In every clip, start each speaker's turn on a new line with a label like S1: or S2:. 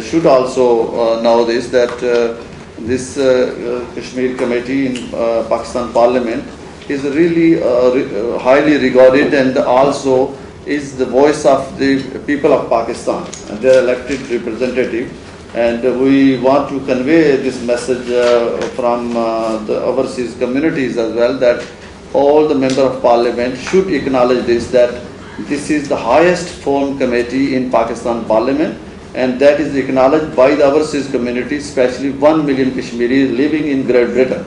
S1: should also know this, that this Kashmir Committee in Pakistan Parliament is really highly regarded, and also is the voice of the people of Pakistan, and their elected representative. And we want to convey this message from the overseas communities as well, that all the members of parliament should acknowledge this, that this is the highest formed committee in Pakistan Parliament, and that is acknowledged by the overseas community, especially 1 million Kashmiris living in Great Britain.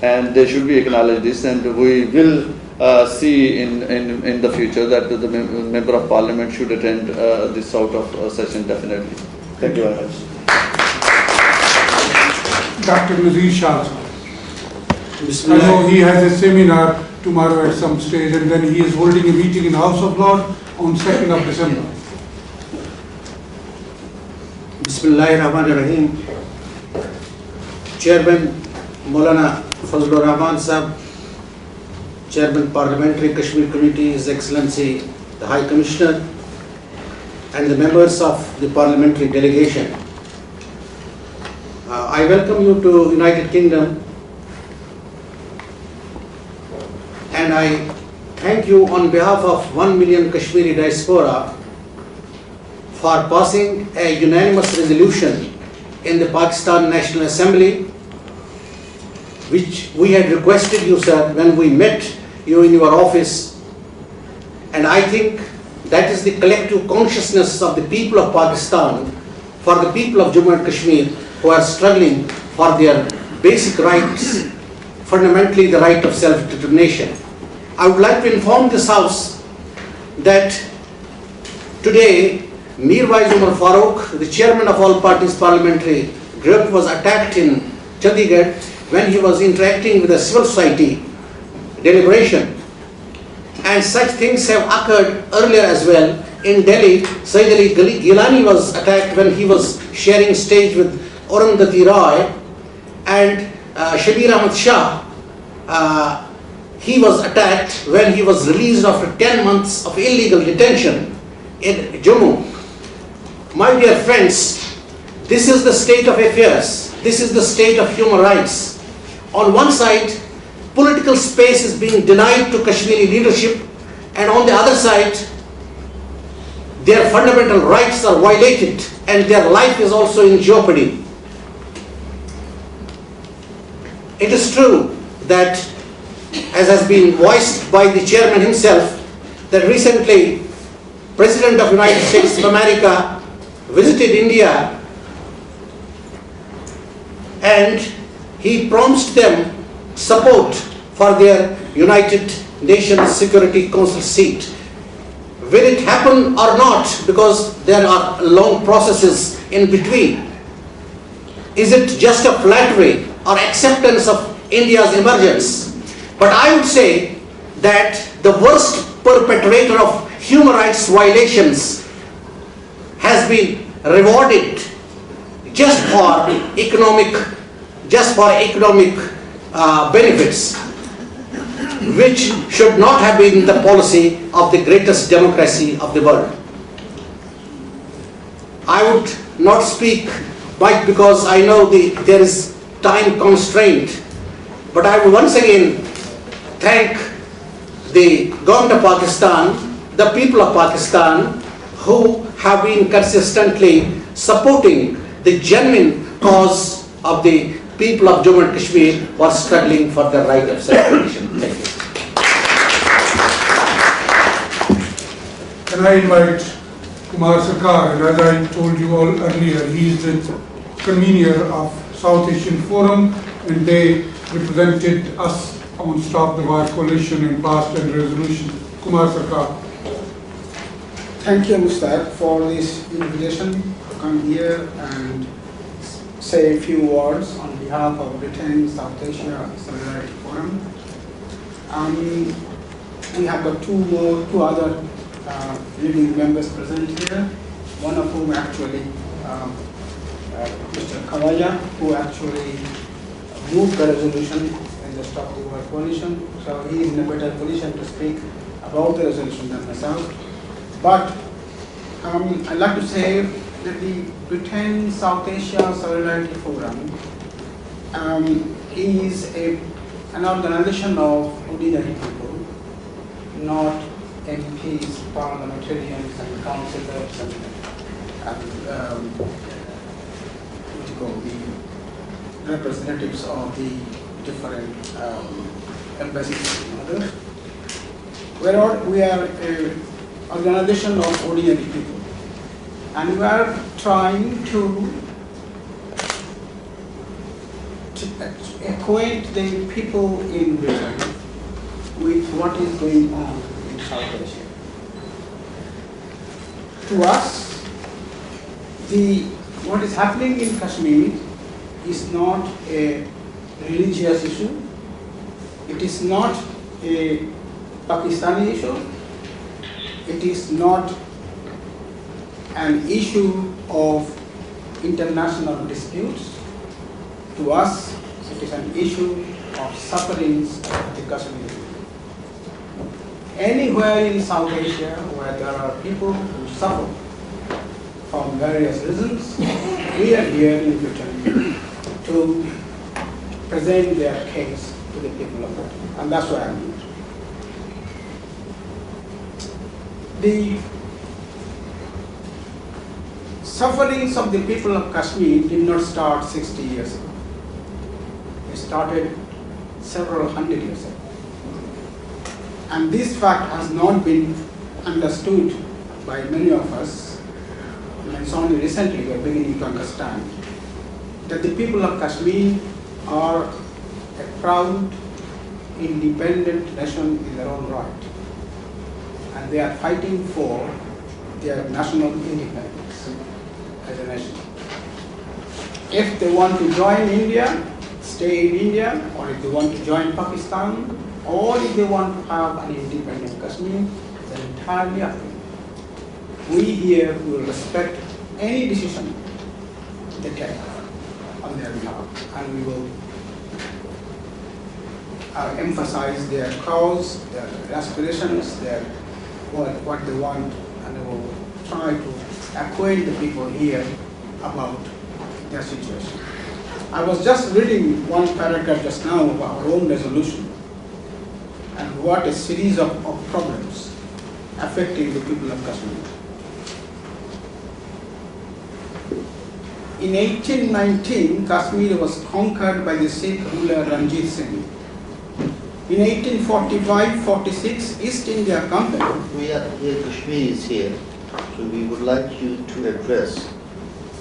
S1: And they should be acknowledged this, and we will see in the future that the member of parliament should attend this sort of session definitely. Thank you very much.
S2: Dr. Nazir Shah. I know he has a seminar tomorrow at some stage, and then he is holding a meeting in House of Lords on 2nd of December.
S3: Bismillahirrahmanirrahim. Chairman Maulana Fazal Rehman Sahab, Chairman Parliamentary Kashmir Committee, His Excellency the High Commissioner, and the members of the parliamentary delegation. I welcome you to United Kingdom, and I thank you on behalf of 1 million Kashmiri diaspora for passing a unanimous resolution in the Pakistan National Assembly, which we had requested you, sir, when we met you in your office. And I think that is the collective consciousness of the people of Pakistan, for the people of Jammu and Kashmir, who are struggling for their basic rights, fundamentally the right of self-determination. I would like to inform this House that today Mir Wais Umar Farooq, the chairman of all parties parliamentary group, was attacked in Chandigarh when he was interacting with a civil society deliberation. And such things have occurred earlier as well. In Delhi, Sayyid Ali Gilani was attacked when he was sharing stage with Arundhati Roy, and Shabir Ahmad Shah, he was attacked when he was released after 10 months of illegal detention in Jammu. My dear friends, this is the state of affairs. This is the state of human rights. On one side, political space is being denied to Kashmiri leadership, and on the other side, their fundamental rights are violated and their life is also in jeopardy. It is true that, as has been voiced by the chairman himself, that recently President of the United States of America visited India, and he promised them support for their United Nations Security Council seat. Will it happen or not? Because there are long processes in between. Is it just a flattery or acceptance of India's emergence? But I would say that the worst perpetrator of human rights violations has been rewarded just for economic benefits, which should not have been the policy of the greatest democracy of the world. I would not speak much because I know there is time constraint, but I will once again thank the government of Pakistan, the people of Pakistan, who have been consistently supporting the genuine cause of the people of Jammu and Kashmir who are struggling for the right of self-determination. Thank you.
S2: Can I invite Kumar Sarkar? And as I told you all earlier, he is the convener of South Asian Forum, and they represented us on Stop the War Coalition and passed a resolution. Kumar Sarkar.
S4: Thank you, Mustaq, for this invitation to come here and say a few words on behalf of Britain South Asia Solidarity Forum. We have got two other leading members present here, one of whom actually, Mr. Kawaya, who actually moved the resolution in the Stop the War Coalition, so he is in a better position to speak about the resolution than myself. But I'd like to say that the Britain South Asia Solidarity Forum is an organization of ordinary people, not MPs, parliamentarians, and councillors, and what do you call the representatives of the different embassies and others. We are an organization of ordinary people, and we are trying to acquaint the people in Britain with what is going on in South Asia. To us, what is happening in Kashmir is not a religious issue. It is not a Pakistani issue. It is not an issue of international disputes. To us, it is an issue of sufferings of the Kashmiri. Anywhere in South Asia where there are people who suffer from various reasons, we are here in Britain to present their case to the people of Britain, and that's why I'm here. The sufferings of the people of Kashmir did not start 60 years ago. It started several hundred years ago. And this fact has not been understood by many of us, and it's only recently we're beginning to understand that the people of Kashmir are a proud, independent nation in their own right. And they are fighting for their national independence as a nation. If they want to join India, stay in India, or if they want to join Pakistan, or if they want to have an independent Kashmir, it's entirely up to them. We here will respect any decision they take on their behalf, and we will emphasize their cause, their aspirations, their what they want, and we will try to acquaint the people here about their situation. I was just reading one paragraph just now of our own resolution, and what a series of problems affecting the people of Kashmir. In 1819, Kashmir was conquered by the Sikh ruler Ranjit Singh. In 1845-46, East India Company.
S5: We are here, Kashmir is here, so we would like you to address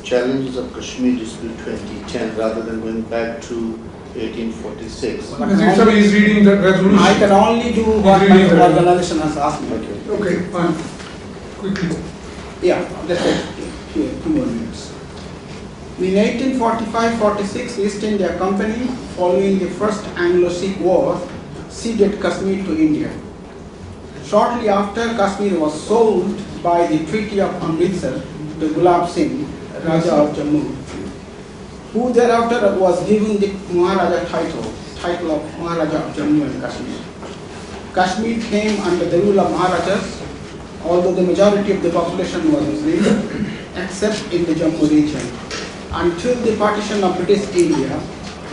S5: challenges of Kashmir Dispute 2010 rather than going back to 1846.
S2: Somebody is reading the resolution.
S4: I can only do what my organization has asked me.
S2: Okay, fine. Quickly.
S4: Yeah, let's take 2 more minutes. In 1845-46, East India Company, following the First Anglo-Sikh War, ceded Kashmir to India. Shortly after, Kashmir was sold by the Treaty of Amritsar to Gulab Singh, Raja of Jammu, who thereafter was given the Maharaja title of Maharaja of Jammu and Kashmir. Kashmir came under the rule of Maharajas, although the majority of the population was Muslim, except in the Jammu region, until the partition of British India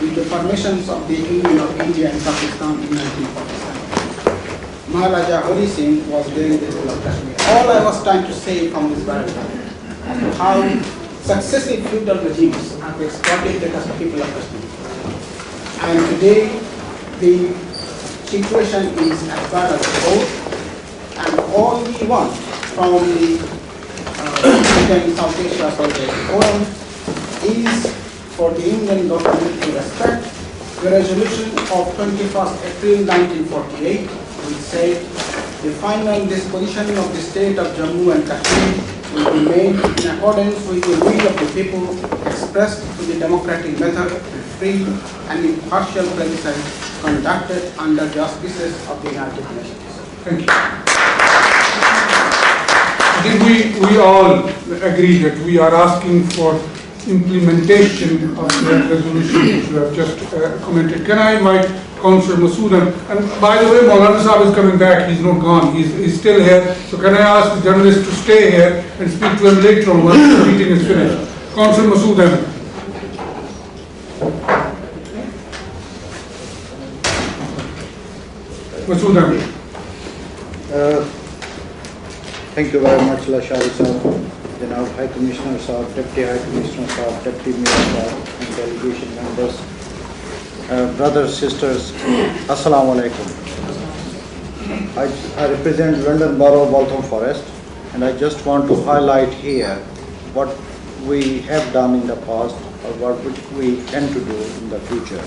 S4: with the formations of the Union of India and Pakistan in 1947. Maharaja Hari Singh was bearing the rule of Kashmir. All I was trying to say from this paragraph, how successive feudal regimes have exploited the people of Kashmir. And today, the situation is as bad as before, and all we want from the South Asia Solidarity Forum is for the Indian government to respect the resolution of 21st April 1948, which said the final disposition of the state of Jammu and Kashmir will be made in accordance with the will of the people expressed through the democratic method, free and impartial plebiscite conducted under the auspices of the United Nations.
S2: Thank you. I think we all agree that we are asking for implementation of the resolution which you have just commented. Can I invite Councillor Masoodan. And by the way, Maulana Sahib is coming back, he's not gone, he's still here. So can I ask the journalist to stay here and speak to him later on once the meeting is finished? Councillor Masoodan. Masoodan.
S6: Thank you very much, Lashari Sahib, Janab High Commissioner Sahib, Deputy High Commissioner Sahib, Deputy Mayor Sahib, and delegation members, brothers, sisters, Assalamu Alaikum. I represent London Borough of Waltham Forest, and I just want to highlight here what we have done in the past or what we intend to do in the future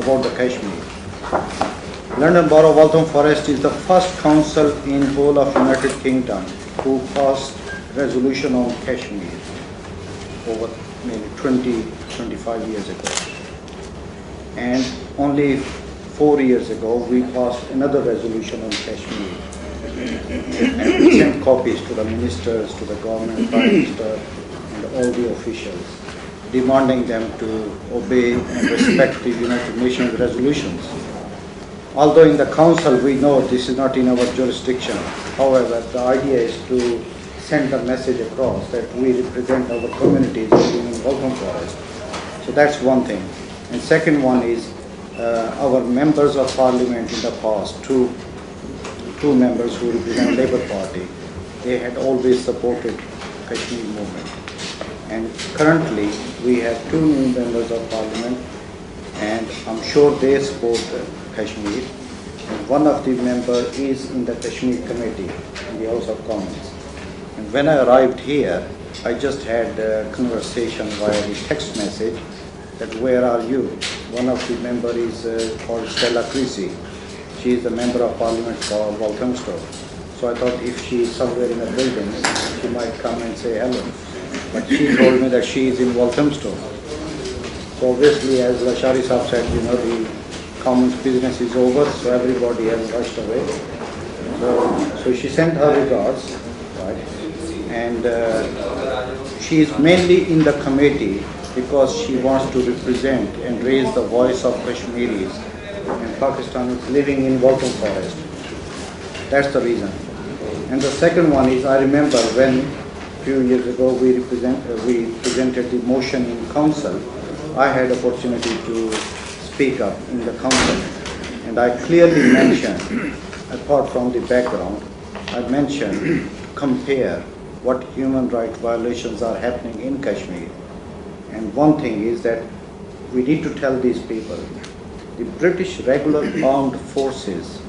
S6: about the Kashmir. London Borough of Waltham Forest is the first council in whole of United Kingdom who passed resolution on Kashmir over maybe 20-25 years ago. And only 4 years ago we passed another resolution on Kashmir. And we sent copies to the ministers, to the government, Prime Minister and all the officials, demanding them to obey and respect the United Nations resolutions. Although in the council we know this is not in our jurisdiction, however, the idea is to send the message across that we represent our communities living in Waltham Forest. So that's one thing. And second one is our members of parliament in the past, two members who represent Labour Party, they had always supported Kashmir movement. And currently we have 2 new members of parliament, and I'm sure they support Kashmir. And one of the members is in the Kashmir committee in the House of Commons. And when I arrived here, I just had a conversation via the text message that where are you? One of the members is called Stella Creasy. She is the member of parliament for Walthamstow. So I thought if she is somewhere in a building, she might come and say hello. But she told me that she is in Walthamstow. So obviously, as Lashari Sahib said, you know, the Commons business is over, so everybody has rushed away. So she sent her regards, right? And she is mainly in the committee because she wants to represent and raise the voice of Kashmiris and Pakistanis living in Waltham Forest. That's the reason. And the second one is, I remember when a few years ago we presented the motion in council, I had opportunity to speak up in the council, and I clearly mentioned, apart from the background, I mentioned compare what human rights violations are happening in Kashmir. And one thing is that we need to tell these people, the British regular armed forces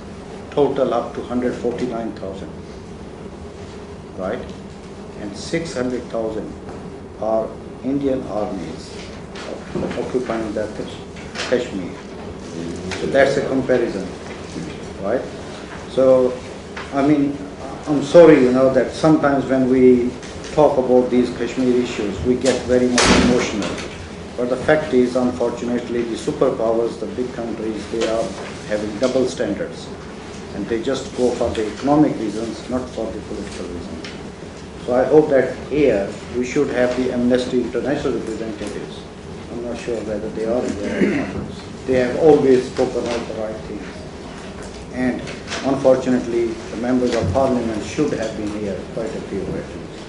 S6: total up to 149,000, right? And 600,000 are Indian armies occupying the Kashmir. So that's a comparison, right? So, I mean, I'm sorry, you know, that sometimes when we talk about these Kashmir issues, we get very much emotional. But the fact is, unfortunately, the superpowers, the big countries, they are having double standards. And they just go for the economic reasons, not for the political reasons. So I hope that here we should have the Amnesty International representatives. I'm not sure whether they are here or not. They have always spoken out the right things. And unfortunately, the members of parliament should have been here, quite a few at least.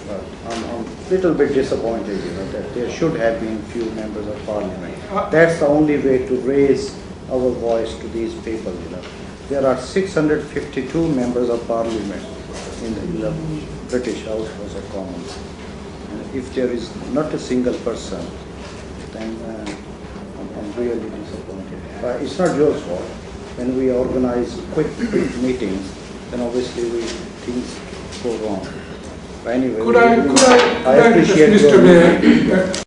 S6: But I'm a little bit disappointed, you know, that there should have been few members of parliament. That's the only way to raise our voice to these people, you know. There are 652 members of parliament in the British House of Commons. And if there is not a single person, then I'm really disappointed. But it's not your fault. When we organize quick meetings, then obviously things go wrong. But anyway,
S2: Could I
S6: appreciate
S2: Mr. Mayor,